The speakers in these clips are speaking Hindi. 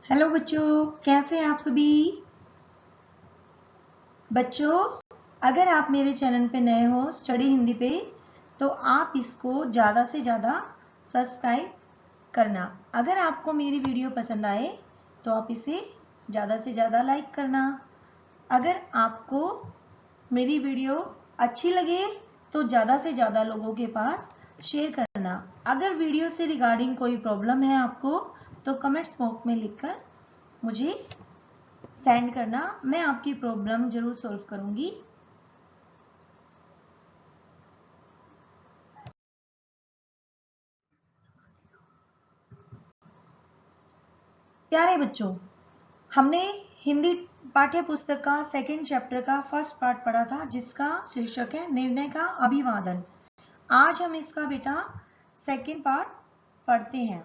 हेलो बच्चों, कैसे हैं आप सभी। बच्चों, अगर आप मेरे चैनल पे नए हो स्टडी हिंदी पे, तो आप इसको ज़्यादा से ज़्यादा सब्सक्राइब करना। अगर आपको मेरी वीडियो पसंद आए तो आप इसे ज़्यादा से ज़्यादा लाइक करना। अगर आपको मेरी वीडियो अच्छी लगे तो ज़्यादा से ज़्यादा लोगों के पास शेयर करना। अगर वीडियो से रिगार्डिंग कोई प्रॉब्लम है आपको तो कमेंट्स बॉक्स में लिखकर मुझे सेंड करना। मैं आपकी प्रॉब्लम जरूर सॉल्व करूंगी। प्यारे बच्चों, हमने हिंदी पाठ्य पुस्तक का सेकंड चैप्टर का फर्स्ट पार्ट पढ़ा था, जिसका शीर्षक है निर्णय का अभिवादन। आज हम इसका बेटा सेकंड पार्ट पढ़ते हैं।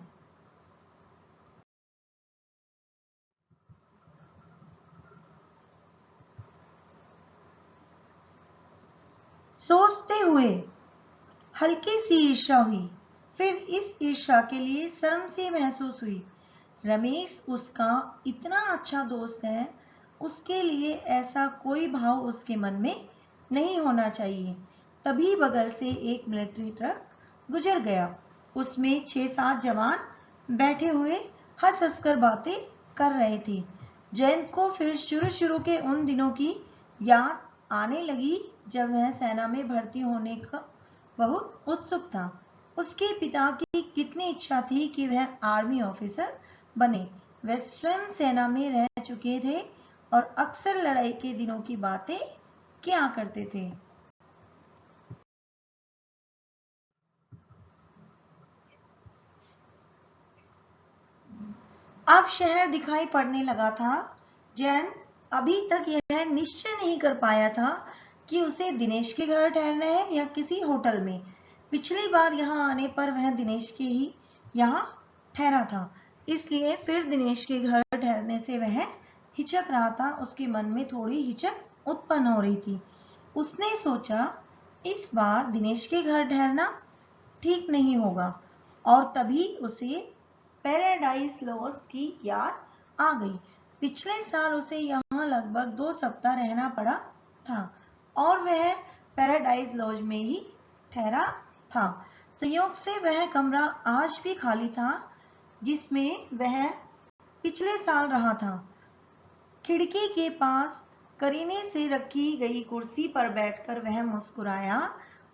सोचते हुए हल्की सी ईर्ष्या हुई, फिर इस ईर्ष्या के लिए शर्म सी महसूस हुई। रमेश उसका इतना अच्छा दोस्त है, उसके लिए ऐसा कोई भाव उसके मन में नहीं होना चाहिए। तभी बगल से एक मिलिट्री ट्रक गुजर गया। उसमें 6-7 जवान बैठे हुए हंस हंसकर बातें कर रहे थे। जयंत को फिर शुरू के उन दिनों की याद आने लगी जब वह सेना में भर्ती होने का बहुत उत्सुक था। उसके पिता की कितनी इच्छा थी कि वह आर्मी ऑफिसर बने। वे स्वयं सेना में रह चुके थे और अक्सर लड़ाई के दिनों की बातें किया करते थे। अब शहर दिखाई पड़ने लगा था। जैन अभी तक यह निश्चय नहीं कर पाया था कि उसे दिनेश के घर ठहरना है या किसी होटल में। पिछली बार यहाँ आने पर वह दिनेश के ही यहाँ ठहरा था, इसलिए फिर दिनेश के घर ठहरने से वह हिचक रहा था। उसके मन में थोड़ी हिचक उत्पन्न हो रही थी। उसने सोचा इस बार दिनेश के घर ठहरना ठीक नहीं होगा, और तभी उसे पैराडाइज लॉस्ट की याद आ गई। पिछले साल उसे यहाँ लगभग 2 सप्ताह रहना पड़ा था और वह पैराडाइज लॉज में ही ठहरा था। संयोग से वह कमरा आज भी खाली था जिसमें वह पिछले साल रहा था। खिड़की के पास करीने से रखी गई कुर्सी पर बैठकर वह मुस्कुराया।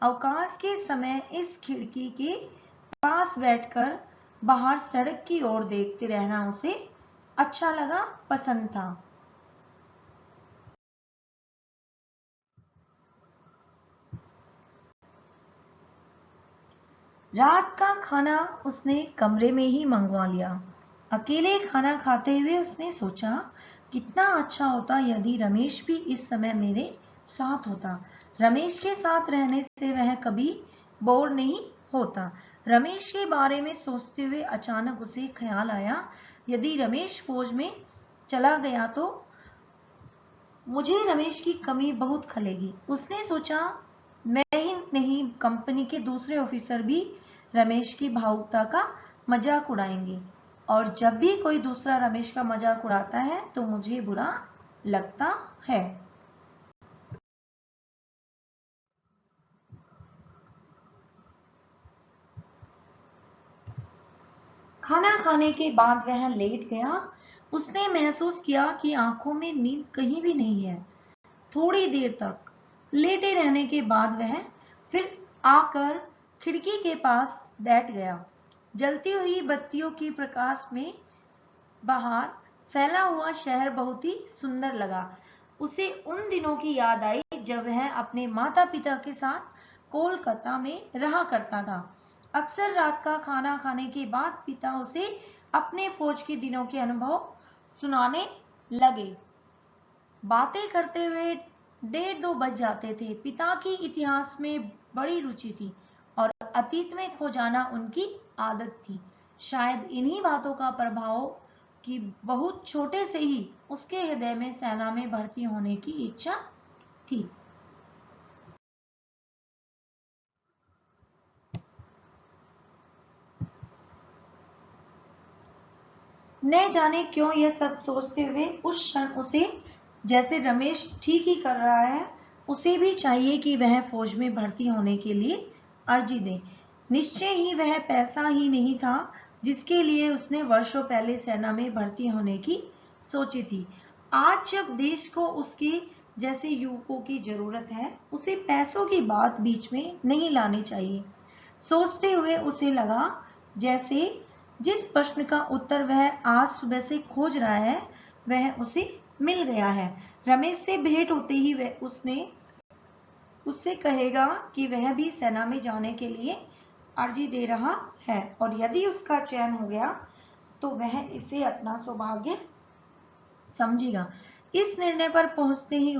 अवकाश के समय इस खिड़की के पास बैठकर बाहर सड़क की ओर देखते रहना उसे अच्छा लगा, पसंद था। रात का खाना उसने कमरे में ही मंगवा लिया। अकेले खाना खाते हुए उसने सोचा कितना अच्छा होता यदि रमेश भी इस समय मेरे साथ होता। रमेश के साथ रहने से वह कभी बोर नहीं होता। रमेश के बारे में सोचते हुए अचानक उसे ख्याल आया, यदि रमेश फौज में चला गया तो मुझे रमेश की कमी बहुत खलेगी। उसने सोचा मैं ही नहीं, कंपनी के दूसरे ऑफिसर भी रमेश की भावुकता का मजाक उड़ाएंगे, और जब भी कोई दूसरा रमेश का मजाक उड़ाता है तो मुझे बुरा लगता है। खाना खाने के बाद वह लेट गया। उसने महसूस किया कि आंखों में नींद कहीं भी नहीं है। थोड़ी देर तक लेटे रहने के बाद वह फिर आकर खिड़की के पास बैठ गया। जलती हुई बत्तियों के प्रकाश में बाहर फैला हुआ शहर बहुत ही सुंदर लगा। उसे उन दिनों की याद आई जब वह अपने माता पिता के साथ कोलकाता में रहा करता था। अक्सर रात का खाना खाने के बाद पिता उसे अपने फौज के दिनों के अनुभव सुनाने लगे। बातें करते हुए 1:30-2 बज जाते थे। पिता की इतिहास में बड़ी रुचि थी और अतीत में खो जाना उनकी आदत थी। शायद इन्हीं बातों का प्रभाव कि बहुत छोटे से ही उसके हृदय में सेना में भर्ती होने की इच्छा थी। न जाने क्यों यह सब सोचते हुए उस क्षण उसे, जैसे रमेश ठीक ही कर रहा है, उसे भी चाहिए कि वह फौज में भर्ती होने के लिए अर्जी दे। निश्चय ही वह पैसा ही नहीं था जिसके लिए उसने वर्षों पहले सेना में भर्ती होने की सोची थी। आज जब देश को उसके जैसे युवकों की जरूरत है, उसे पैसों की बात बीच में नहीं लानी चाहिए। सोचते हुए उसे लगा जैसे जिस प्रश्न का उत्तर वह आज सुबह से खोज रहा है वह उसे मिल गया है। रमेश से भेंट होते ही वह उससे कहेगा कि वह भी सेना में जाने के लिए अर्जी दे रहा है और यदि उसका चयन हो गया तो वह इसे अपना सौभाग्य समझेगा। इस निर्णय पर पहुंचते ही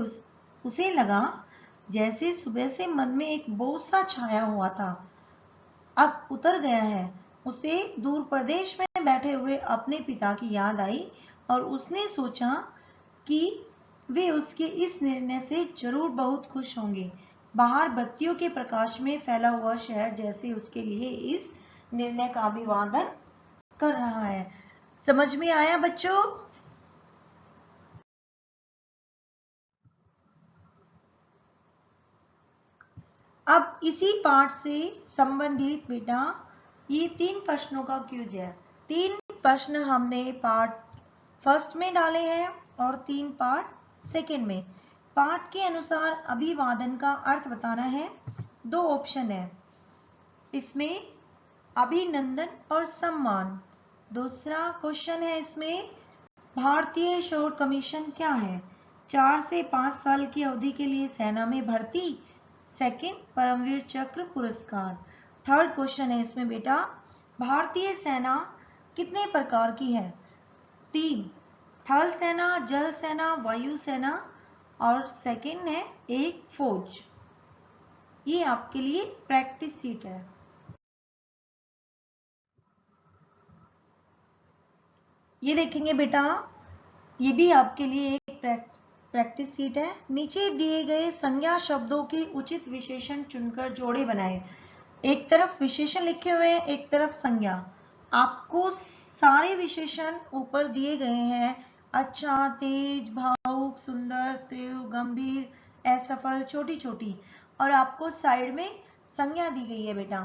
उसे लगा जैसे सुबह से मन में एक बोझ सा छाया हुआ था, अब उतर गया है। उसे दूर प्रदेश में बैठे हुए अपने पिता की याद आई और उसने सोचा कि वे उसके इस निर्णय से जरूर बहुत खुश होंगे। बाहर बत्तियों के प्रकाश में फैला हुआ शहर जैसे उसके लिए इस निर्णय का अभिवादन कर रहा है। समझ में आया बच्चों? अब इसी पाठ से संबंधित बेटा ये 3 प्रश्नों का क्विज है। 3 प्रश्न हमने पार्ट फर्स्ट में डाले हैं और 3 पार्ट सेकंड में। पाठ के अनुसार अभिवादन का अर्थ बताना है। 2 ऑप्शन है इसमें, अभिनंदन और सम्मान। दूसरा क्वेश्चन है इसमें, भारतीय शोध कमीशन क्या है? 4 से 5 साल की अवधि के लिए सेना में भर्ती। सेकंड, परमवीर चक्र पुरस्कार। थर्ड क्वेश्चन है इसमें बेटा, भारतीय सेना कितने प्रकार की है? 3, थल सेना, जल सेना, वायु सेना और सेकंड है एक फौज। ये आपके लिए प्रैक्टिस सीट है। ये देखेंगे बेटा, ये भी आपके लिए एक प्रैक्टिस सीट है। नीचे दिए गए संज्ञा शब्दों के उचित विशेषण चुनकर जोड़े बनाए। एक तरफ विशेषण लिखे हुए हैं, एक तरफ संज्ञा। आपको सारे विशेषण ऊपर दिए गए हैं, अच्छा, तेज, भावुक, सुंदर, तीव्र, गंभीर, असफल, छोटी छोटी, और आपको साइड में संज्ञा दी गई है बेटा।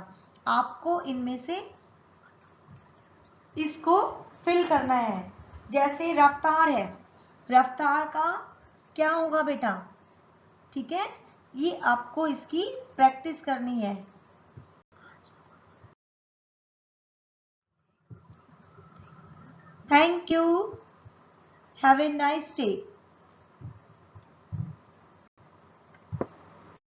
आपको इनमें से इसको फिल करना है। जैसे रफ्तार है, रफ्तार का क्या होगा बेटा? ठीक है, ये आपको इसकी प्रैक्टिस करनी है। Thank you, have a nice day.